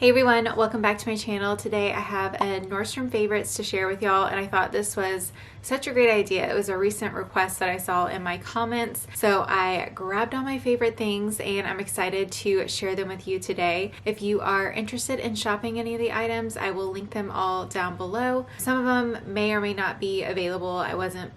Hey everyone, welcome back to my channel. Today I have a Nordstrom favorites to share with y'all, and I thought this was such a great idea. It was a recent request that I saw in my comments, so I grabbed all my favorite things and I'm excited to share them with you today. If you are interested in shopping any of the items, I will link them all down below. Some of them may or may not be available. I wasn't,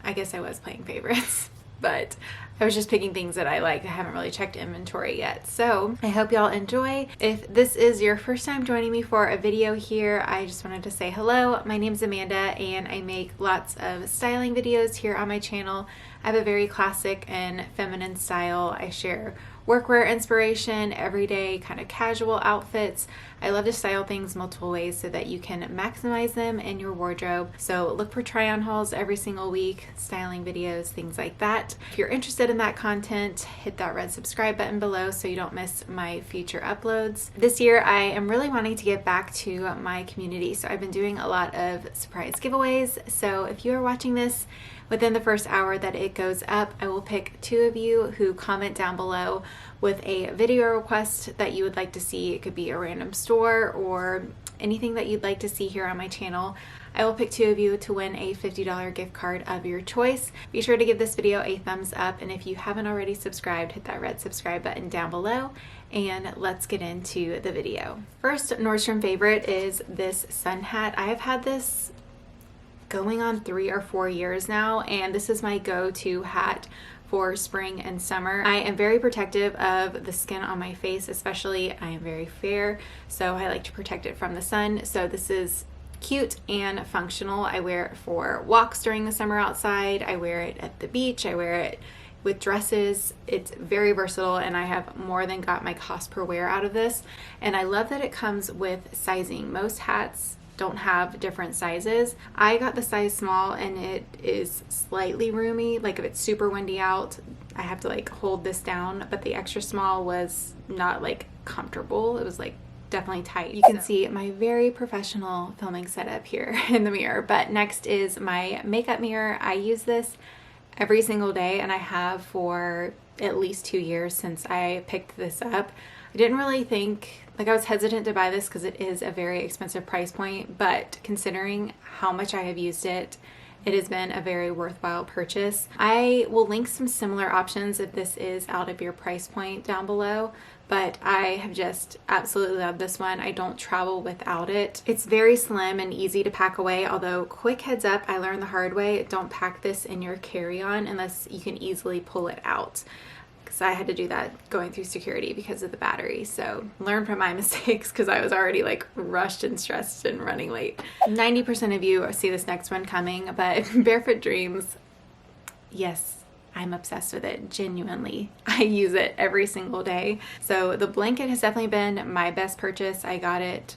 I guess I was playing favorites. But I was just picking things that I like. I haven't really checked inventory yet. So I hope y'all enjoy. If this is your first time joining me for a video here, I just wanted to say hello. My name's Amanda and I make lots of styling videos here on my channel. I have a very classic and feminine style. I share workwear inspiration, everyday kind of casual outfits. I love to style things multiple ways so that you can maximize them in your wardrobe. So look for try-on hauls every single week, styling videos, things like that. If you're interested in that content, hit that red subscribe button below so you don't miss my future uploads. This year, I am really wanting to give back to my community. So I've been doing a lot of surprise giveaways. So if you are watching this within the first hour that it goes up, I will pick 2 of you who comment down below with a video request that you would like to see. It could be a random store or anything that you'd like to see here on my channel. I will pick 2 of you to win a $50 gift card of your choice. Be sure to give this video a thumbs up, and if you haven't already subscribed, hit that red subscribe button down below, and let's get into the video. First Nordstrom favorite is this sun hat. I have had this going on 3 or 4 years now, and this is my go-to hat for spring and summer. I am very protective of the skin on my face, especially I am very fair, so I like to protect it from the sun. So this is cute and functional. I wear it for walks during the summer outside. I wear it at the beach. I wear it with dresses. It's very versatile and I have more than got my cost per wear out of this. And I love that it comes with sizing. Most hats don't have different sizes. I got the size small and it is slightly roomy. Like if it's super windy out, I have to like hold this down, but the extra small was not like comfortable. It was like definitely tight. You can see my very professional filming setup here in the mirror. But next is my makeup mirror. I use this every single day and I have for at least 2 years since I picked this up. I didn't really think, I was hesitant to buy this because it is a very expensive price point, but considering how much I have used it, it has been a very worthwhile purchase. I will link some similar options if this is out of your price point down below, but I have just absolutely loved this one. I don't travel without it. It's very slim and easy to pack away, although quick heads up, I learned the hard way, don't pack this in your carry-on unless you can easily pull it out. I had to do that going through security because of the battery. So learn from my mistakes because I was already like rushed and stressed and running late. 90% of you see this next one coming, but Barefoot Dreams, yes, I'm obsessed with it, genuinely. I use it every single day. So the blanket has definitely been my best purchase. I got it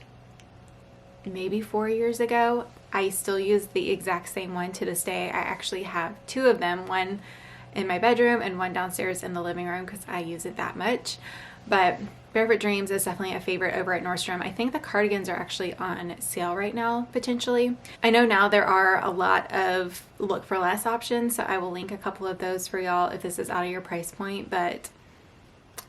maybe 4 years ago. I still use the exact same one to this day. I actually have 2 of them, one in my bedroom and one downstairs in the living room because I use it that much. But Barefoot Dreams is definitely a favorite over at Nordstrom. I think the cardigans are actually on sale right now, potentially. I know now there are a lot of look for less options, so I will link a couple of those for y'all if this is out of your price point, but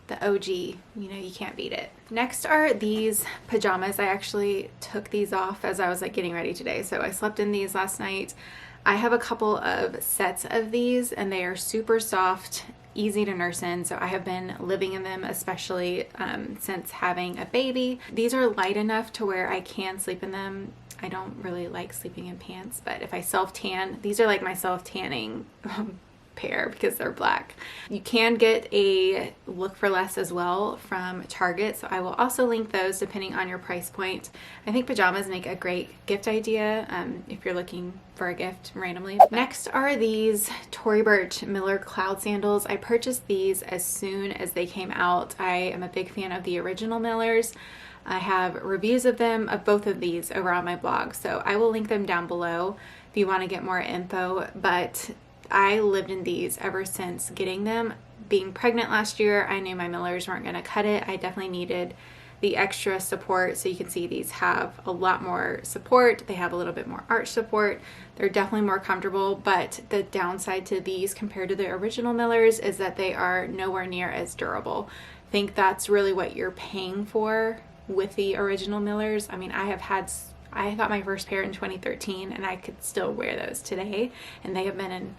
the OG, you can't beat it. Next are these pajamas. I actually took these off as I was like getting ready today, so I slept in these last night. I have a couple of sets of these and they are super soft, easy to nurse in, so I have been living in them, especially since having a baby. These are light enough to where I can sleep in them. I don't really like sleeping in pants, but if I self-tan, these are like my self-tanning pair because they're black. You can get a look for less as well from Target, so I will also link those depending on your price point. I think pajamas make a great gift idea if you're looking for a gift randomly. Next are these Tory Burch Miller Cloud Sandals. I purchased these as soon as they came out. I am a big fan of the original Millers. I have reviews of them, of both of these, over on my blog, so I will link them down below if you want to get more info. But I lived in these ever since getting them. Being pregnant last year, I knew my Millers weren't going to cut it. I definitely needed the extra support, so you can see these have a lot more support. They have a little bit more arch support. They're definitely more comfortable, but the downside to these compared to the original Millers is that they are nowhere near as durable. I think that's really what you're paying for with the original Millers. I mean, I got my first pair in 2013 and I could still wear those today, and they have been in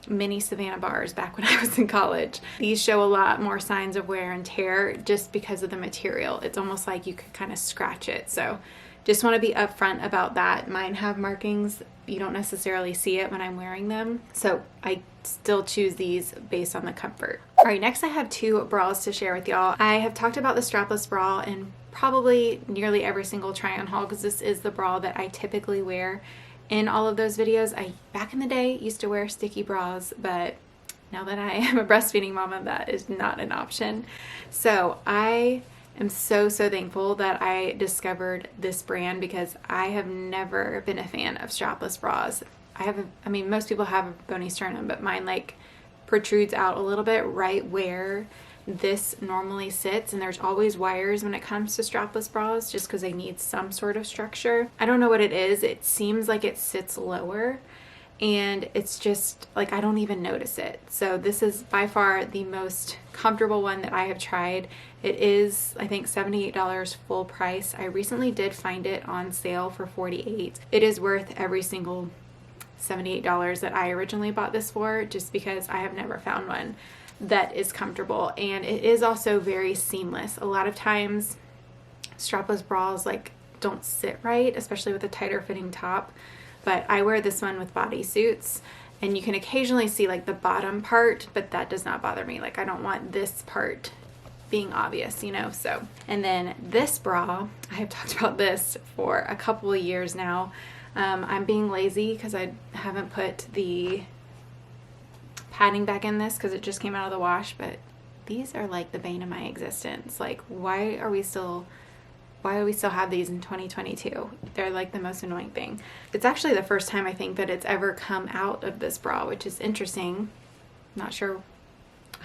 mini Savannah bars back when I was in college. These show a lot more signs of wear and tear just because of the material. It's almost like you could kind of scratch it. So just want to be upfront about that. Mine have markings. You don't necessarily see it when I'm wearing them. So I still choose these based on the comfort. All right, next I have two bras to share with y'all. I have talked about the strapless bra in probably nearly every single try on haul because this is the bra that I typically wear in all of those videos. I, back in the day, used to wear sticky bras, but now that I am a breastfeeding mama, that is not an option. So I am so thankful that I discovered this brand because I have never been a fan of strapless bras. I mean, most people have a bony sternum, but mine like protrudes out a little bit right where this normally sits, and there's always wires when it comes to strapless bras just because they need some sort of structure. I don't know what it is. It seems like it sits lower, and it's just like I don't even notice it. So this is by far the most comfortable one that I have tried. It is, I think, $78 full price. I recently did find it on sale for $48. It is worth every single $78 that I originally bought this for, just because I have never found one that is comfortable, and it is also very seamless. A lot of times strapless bras like don't sit right, especially with a tighter fitting top, but I wear this one with bodysuits, and you can occasionally see like the bottom part, but that does not bother me. Like I don't want this part being obvious, you know. So, and then this bra, I have talked about this for a couple of years now. I'm being lazy because I haven't put the padding back in this because it just came out of the wash, but these are like the bane of my existence. Like why do we still have these in 2022? They're like the most annoying thing. It's actually the first time I think that it's ever come out of this bra, which is interesting. Not sure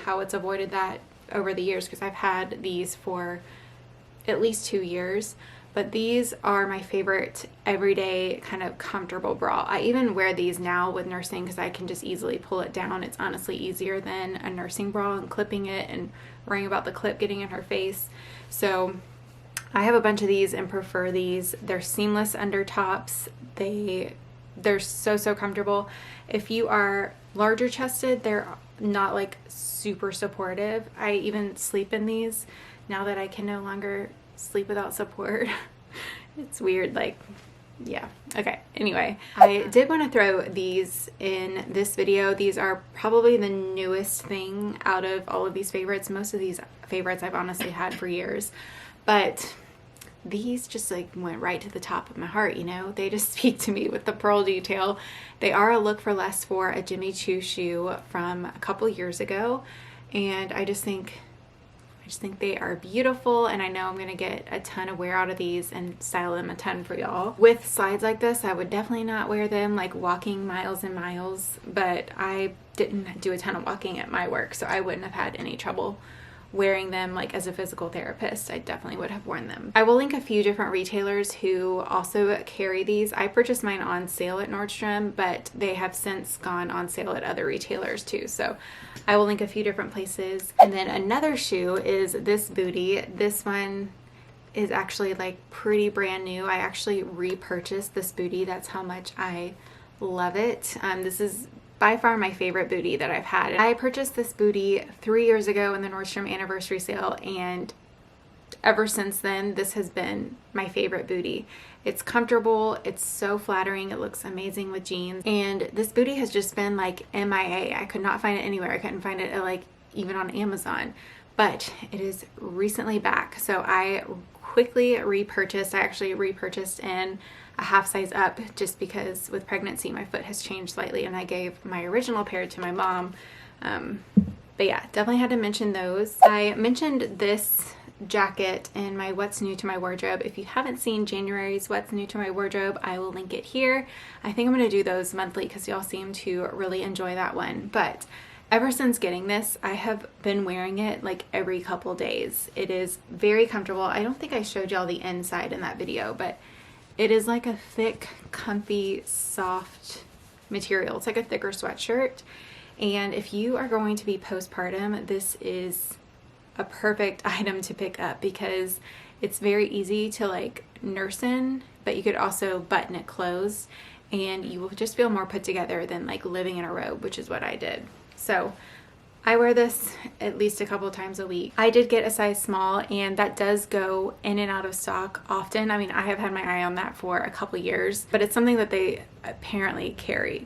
how it's avoided that over the years because I've had these for at least 2 years. But these are my favorite everyday kind of comfortable bra. I even wear these now with nursing because I can just easily pull it down. It's honestly easier than a nursing bra and clipping it and worrying about the clip getting in her face. So I have a bunch of these and prefer these. They're seamless under tops. They're so comfortable. If you are larger chested, they're not like super supportive. I even sleep in these now that I can no longer sleep without support. It's weird, like, yeah. Okay, anyway, I did want to throw these in this video. These are probably the newest thing out of all of these favorites. Most of these favorites I've honestly had for years, but these just like went right to the top of my heart, you know. They just speak to me with the pearl detail. They are a look for less for a Jimmy Choo shoe from a couple years ago, and I just think they are beautiful, and I know I'm going to get a ton of wear out of these and style them a ton for y'all. With slides like this, I would definitely not wear them like walking miles and miles, but I didn't do a ton of walking at my work, so I wouldn't have had any trouble wearing them like as a physical therapist. I definitely would have worn them. I will link a few different retailers who also carry these. I purchased mine on sale at Nordstrom, but they have since gone on sale at other retailers too. So I will link a few different places. And then another shoe is this Bootie. This one is actually like pretty brand new. I actually repurchased this Bootie. That's how much I love it. This is by far my favorite Bootie that I've had. I purchased this Bootie 3 years ago in the Nordstrom anniversary sale, and ever since then this has been my favorite Bootie. It's comfortable, it's so flattering, it looks amazing with jeans, and this Bootie has just been like MIA. I could not find it anywhere. I couldn't find it at like even on Amazon, but it is recently back, so I quickly repurchased. I actually repurchased in a half size up just because with pregnancy my foot has changed slightly, and I gave my original pair to my mom. But yeah, definitely had to mention those. I mentioned this jacket in my What's New to My Wardrobe. If you haven't seen January's What's New to My Wardrobe, I will link it here. I think I'm going to do those monthly because y'all seem to really enjoy that one. But ever since getting this, I have been wearing it like every couple days. It is very comfortable. I don't think I showed y'all the inside in that video, but it is like a thick, comfy, soft material. It's like a thicker sweatshirt. And if you are going to be postpartum, this is a perfect item to pick up because It's very easy to like nurse in, but you could also button it closed and you will just feel more put together than like living in a robe, which is what I did. So I wear this at least a couple times a week. I did get a size small, and that does go in and out of stock often. I mean, I have had my eye on that for a couple years, but it's something that they apparently carry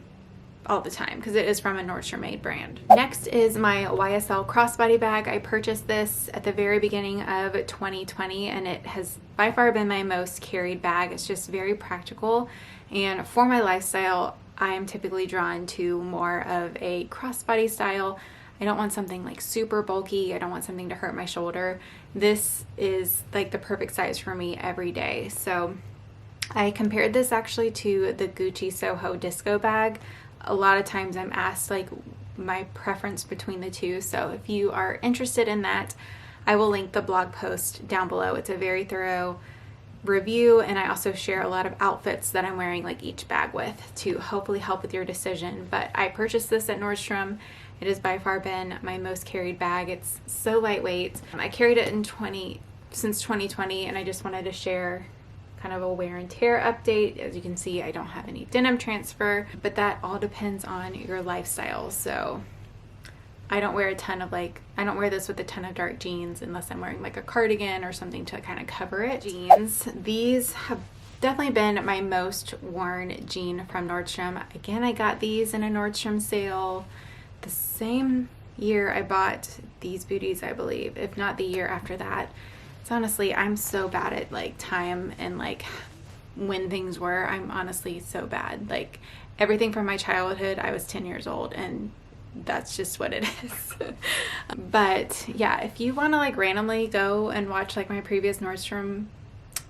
all the time because it is from a Nordstrom made brand. Next is my Ysl Crossbody Bag. I purchased this at the very beginning of 2020, and it has by far been my most carried bag. It's just very practical, and for my lifestyle, I am typically drawn to more of a crossbody style. I don't want something like super bulky. I don't want something to hurt my shoulder. This is like the perfect size for me every day. So I compared this actually to the Gucci Soho Disco bag. A lot of times I'm asked like my preference between the two. So if you are interested in that, I will link the blog post down below. It's a very thorough review, and I also share a lot of outfits that I'm wearing like each bag with to hopefully help with your decision. But I purchased this at Nordstrom. It has by far been my most carried bag. It's so lightweight. I carried it since 2020, and I just wanted to share kind of a wear and tear update. As you can see, I don't have any denim transfer, but that all depends on your lifestyle. So I don't wear I don't wear this with a ton of dark jeans unless I'm wearing like a cardigan or something to kind of cover it. Jeans, these have definitely been my most worn jean from Nordstrom. Again, I got these in a Nordstrom sale the same year I bought these booties, I believe, if not the year after that. It's honestly, I'm so bad at like time and like when things were. I'm honestly so bad. Like everything from my childhood, I was 10 years old, and that's just what it is. But yeah, if you want to like randomly go and watch like my previous Nordstrom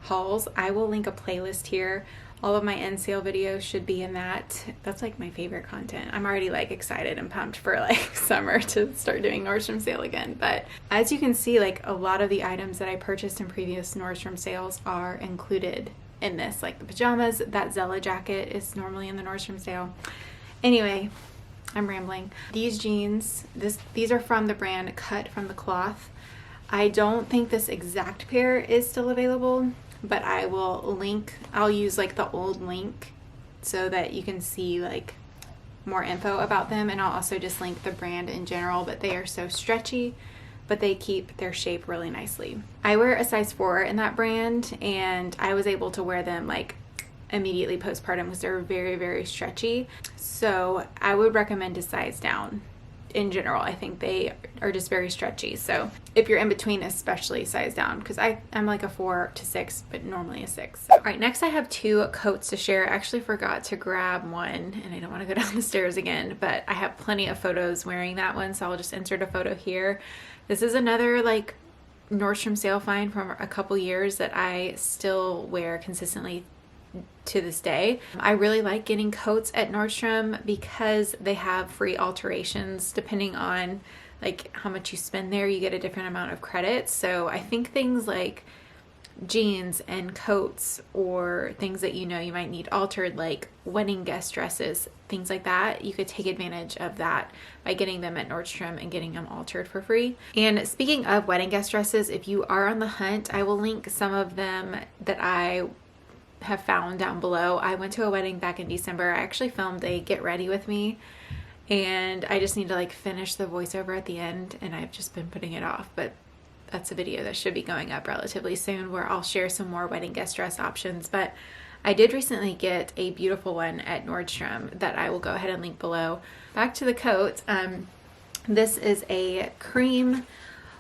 hauls, I will link a playlist here. All of my end sale videos should be in that. That's like my favorite content. I'm already like excited and pumped for like summer to start doing Nordstrom sale again. But as you can see, like a lot of the items that I purchased in previous Nordstrom sales are included in this. Like the pajamas, that Zella jacket is normally in the Nordstrom sale. Anyway, I'm rambling. These jeans, these are from the brand Cut from the Cloth. I don't think this exact pair is still available, but I will link, I'll use like the old link so that you can see like more info about them, and I'll also just link the brand in general. But they are so stretchy, but they keep their shape really nicely. I wear a size 4 in that brand, and I was able to wear them like immediately postpartum because they're very, very stretchy. So I would recommend to size down. In general, I think they are just very stretchy. So if you're in between, especially size down, because I'm like a 4 to 6, but normally a 6. All right, next I have 2 coats to share. I actually forgot to grab one, and I don't want to go down the stairs again, but I have plenty of photos wearing that one, so I'll just insert a photo here. This is another like Nordstrom sale find from a couple years that I still wear consistently to this day. I really like getting coats at Nordstrom because they have free alterations. Depending on like how much you spend there, you get a different amount of credits. So I think things like jeans and coats, or things that you know you might need altered, like wedding guest dresses, things like that, you could take advantage of that by getting them at Nordstrom and getting them altered for free. And speaking of wedding guest dresses, if you are on the hunt, I will link some of them that I have found down below. I went to a wedding back in December. I actually filmed a get ready with me, and I just need to like finish the voiceover at the end, and I've just been putting it off, but that's a video that should be going up relatively soon where I'll share some more wedding guest dress options. But I did recently get a beautiful one at Nordstrom that I will go ahead and link below. Back to the coat. This is a cream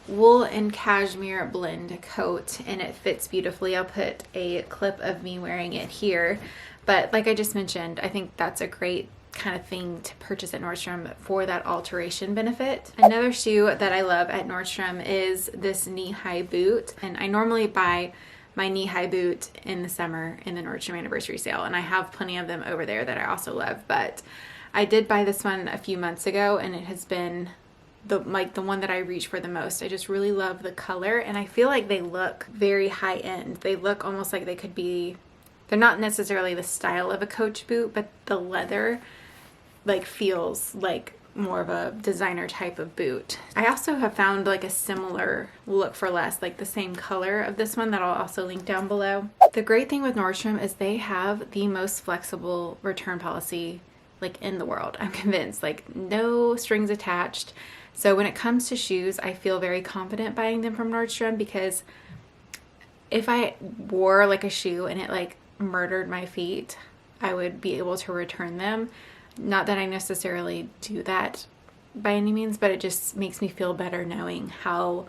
wool and cashmere blend coat, and it fits beautifully. I'll put a clip of me wearing it here, but like I just mentioned, I think that's a great kind of thing to purchase at Nordstrom for that alteration benefit. Another shoe that I love at Nordstrom is this knee-high boot, and I normally buy my knee-high boot in the summer in the Nordstrom anniversary sale, and I have plenty of them over there that I also love. But I did buy this one a few months ago, and it has been the one that I reach for the most. I just really love the color, and I feel like they look very high end. They look almost like they could be, they're not necessarily the style of a Coach boot, but the leather like feels like more of a designer type of boot. I also have found like a similar look for less, like the same color of this one that I'll also link down below. The great thing with Nordstrom is they have the most flexible return policy like in the world. I'm convinced, like no strings attached. So when it comes to shoes, I feel very confident buying them from Nordstrom, because if I wore like a shoe and it like murdered my feet, I would be able to return them. Not that I necessarily do that by any means, but it just makes me feel better knowing how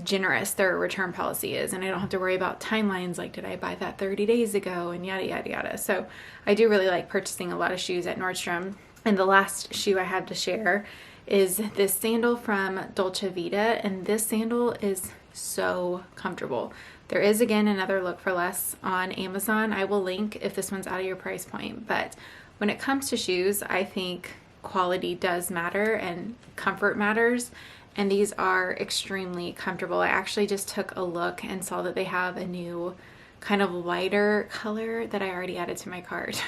generous their return policy is, and I don't have to worry about timelines like, did I buy that 30 days ago, and yada yada yada. So I do really like purchasing a lot of shoes at Nordstrom. And the last shoe I have to share is this sandal from Dolce Vita, and this sandal is so comfortable. There is again another look for less on Amazon. I will link if this one's out of your price point, but when it comes to shoes, I think quality does matter and comfort matters, and these are extremely comfortable. I actually just took a look and saw that they have a new kind of lighter color that I already added to my cart.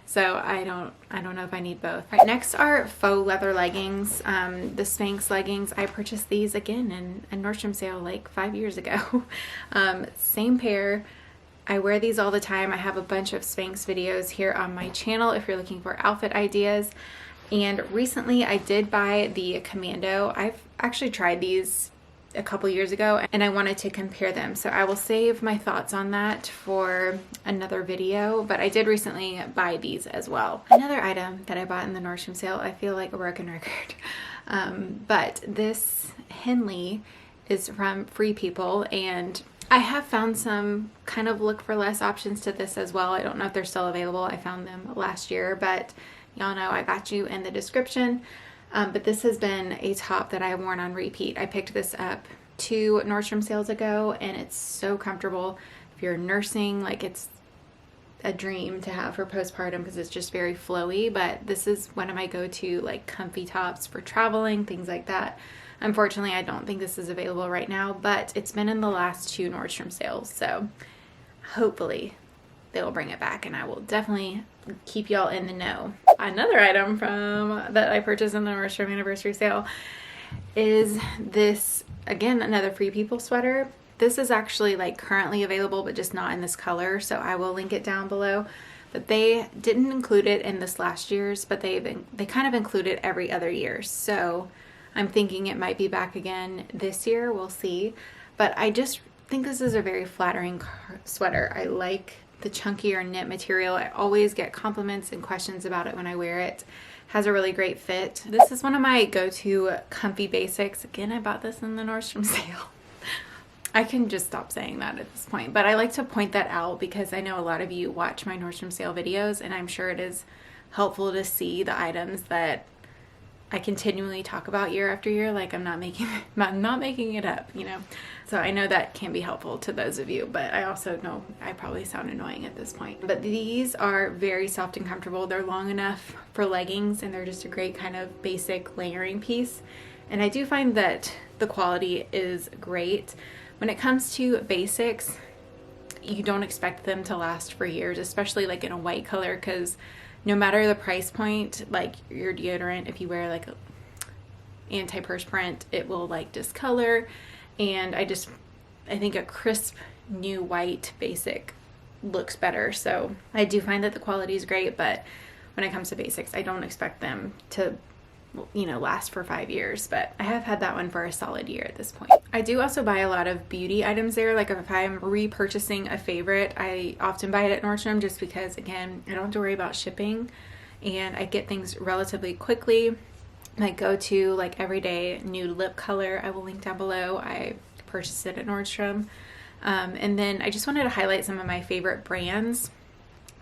So I don't know if I need both. Right, next are faux leather leggings, the Spanx leggings. I purchased these again in a Nordstrom sale like 5 years ago. Same pair. I wear these all the time. I have a bunch of Spanx videos here on my channel if you're looking for outfit ideas. And recently I did buy the Commando. I've actually tried these a couple years ago and I wanted to compare them. So I will save my thoughts on that for another video, but I did recently buy these as well. Another item that I bought in the Nordstrom sale, I feel like a broken record. But this Henley is from Free People, and I have found some kind of look for less options to this as well. I don't know if they're still available. I found them last year, but y'all know I got you in the description. But this has been a top that I've worn on repeat. I picked this up 2 Nordstrom sales ago, and it's so comfortable. If you're nursing, like it's a dream to have for postpartum because it's just very flowy. But this is one of my go-to like comfy tops for traveling, things like that. Unfortunately, I don't think this is available right now, but it's been in the last 2 Nordstrom sales. So hopefully they'll bring it back, and I will definitely keep y'all in the know. Another item that I purchased in the Nordstrom anniversary sale is this, again, another Free People sweater. This is actually like currently available, but just not in this color, so I will link it down below. But they didn't include it in this last year's, but they kind of include it every other year. So I'm thinking it might be back again this year. We'll see. But I just think this is a very flattering sweater. I like the chunkier knit material. I always get compliments and questions about it when I wear it. Has a really great fit. This is one of my go-to comfy basics. Again, I bought this in the Nordstrom sale. I can just stop saying that at this point, but I like to point that out because I know a lot of you watch my Nordstrom sale videos, and I'm sure it is helpful to see the items that I continually talk about year after year. Like I'm not making it up, you know. So I know that can be helpful to those of you, but I also know I probably sound annoying at this point. But these are very soft and comfortable. They're long enough for leggings, and they're just a great kind of basic layering piece. And I do find that the quality is great. When it comes to basics, you don't expect them to last for years, especially like in a white color, because no matter the price point, like your deodorant, if you wear like a anti-perspirant, it will like discolor. And I think a crisp new white basic looks better. So I do find that the quality is great, but when it comes to basics, I don't expect them to, you know, last for 5 years, but I have had that one for a solid year at this point. I do also buy a lot of beauty items there. Like if I'm repurchasing a favorite, I often buy it at Nordstrom just because, again, I don't have to worry about shipping and I get things relatively quickly. My go-to like everyday nude lip color, I will link down below. I purchased it at Nordstrom. And then I just wanted to highlight some of my favorite brands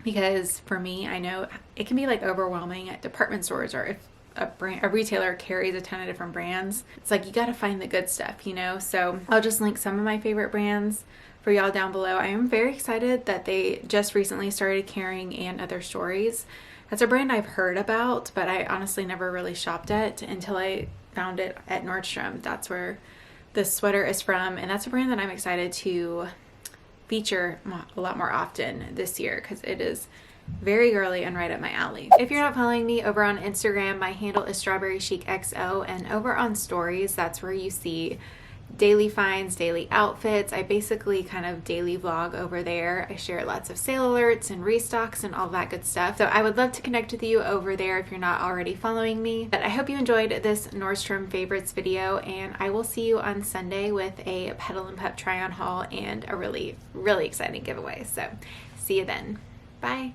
because for me, I know it can be like overwhelming at department stores, or if a retailer carries a ton of different brands, it's like you got to find the good stuff, you know. So I'll just link some of my favorite brands for y'all down below. I am very excited that they just recently started carrying And Other Stories. That's a brand I've heard about, but I honestly never really shopped at until I found it at Nordstrom. That's where this sweater is from, and that's a brand that I'm excited to feature a lot more often this year because it is very girly and right up my alley. If you're not following me over on Instagram, my handle is strawberrychicxo, and over on stories, that's where you see daily finds, daily outfits. I basically kind of daily vlog over there. I share lots of sale alerts and restocks and all that good stuff. So I would love to connect with you over there if you're not already following me. But I hope you enjoyed this Nordstrom favorites video, and I will see you on Sunday with a Petal and Pup try on haul and a really, really exciting giveaway. So see you then. Bye.